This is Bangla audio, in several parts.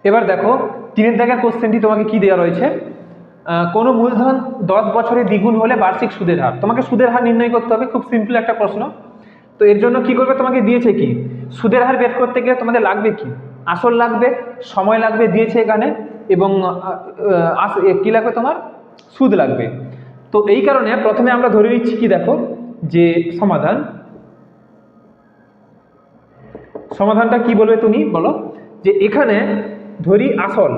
এবার দেখো 3 দাগের কোশ্চেনটি তোমাকে কি দেওয়া রয়েছে, কোনো মূলধন 10 বছরে দ্বিগুণ হলে বার্ষিক সুদের হার। তোমাকে সুদের হার নির্ণয় করতে হবে, খুব সিম্পল একটা প্রশ্ন। তো এর জন্য কি করবে, তোমাকে দিয়েছে কি, সুদের হার বের করতে গেলে তোমাদের লাগবে কি, আসল লাগবে, সময় লাগবে দিয়েছে এখানে, এবং কি লাগবে তোমার, সুদ লাগবে। তো এই কারণে প্রথমে আমরা ধরে নিচ্ছি কি, দেখো যে সমাধানটা কি বলবে তুমি বলো, যে এখানে ধরি আসল,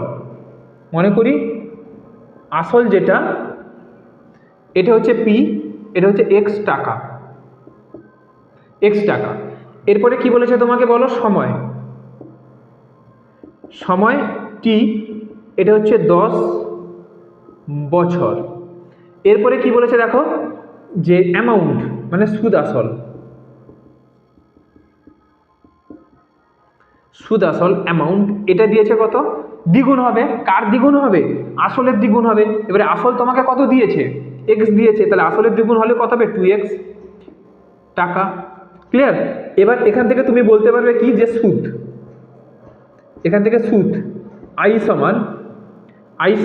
মনে করি আসল যেটা, এটা হচ্ছে পি, এটা হচ্ছে এক্স টাকা, এরপরে কি বলেছে তোমাকে বলো, সময় টি, এটা হচ্ছে 10 বছর। এরপরে কি বলেছে দেখো, যে অ্যামাউন্ট মানে সুদ আসল অ্যামাউন্ট, এটা দিয়েছে কত, দ্বিগুণ হবে। কার দ্বিগুণ হবে, আসলের দ্বিগুণ হবে। এবারে আসল তোমাকে কত দিয়েছে, এক্স দিয়েছে, তাহলে আসলের দ্বিগুণ হলে কত হবে, 2x টাকা। ক্লিয়ার? এবার এখান থেকে তুমি বলতে পারবে কি, যে সুদ, এখান থেকে সুদ আই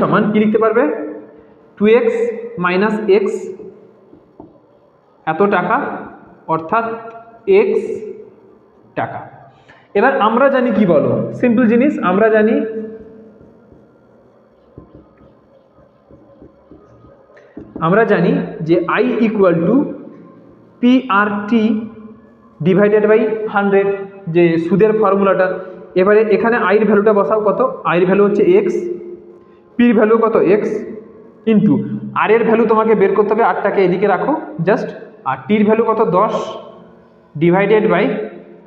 সমান কি লিখতে পারবে, 2x মাইনাস এক্স এত টাকা, অর্থাৎ x টাকা। এবার আমরা জানি কি বলো, সিম্পল জিনিস, আমরা জানি যে I equal to PRT divided by 100, যে সুদের ফর্মুলাটা। এবারে এখানে আইয়ের ভ্যালুটা বসাও, কত, আইয়ের ভ্যালু হচ্ছে এক্স, পির ভ্যালু কত, এক্স, ইন্টু আর এর ভ্যালু তোমাকে বের করতে হবে, আটটাকে এদিকে রাখো জাস্ট, আর টির ভ্যালু কত, 10 ডিভাইডেড বাই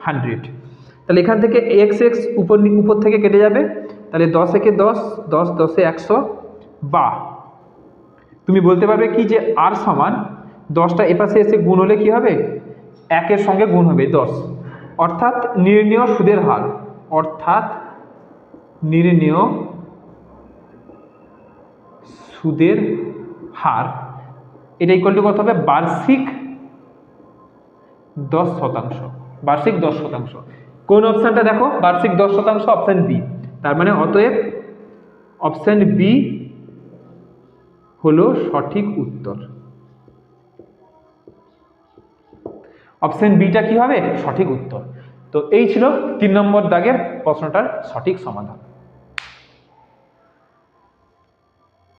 100। তাহলে এখান থেকে এক্স উপর থেকে কেটে যাবে, তাহলে 10 একে 10, 10 10 এ 100, বা তুমি বলতে পারবে কি, যে আর সমান 10টা এপাশে এসে গুণ হলে কি হবে, 1-এর সঙ্গে গুণ হবে 10, অর্থাৎ নির্ণেয় সুদের হার, এটা ইকুয়াল টু কত হবে, বার্ষিক 10%। কোন অপশানটা দেখো, বার্ষিক 10%, অপশান বি। তার মানে অতএব অপশান বি হলো সঠিক উত্তর। অপশান বিটা কি হবে, সঠিক উত্তর। তো এই ছিল 3 নম্বর দাগের প্রশ্নটার সঠিক সমাধান।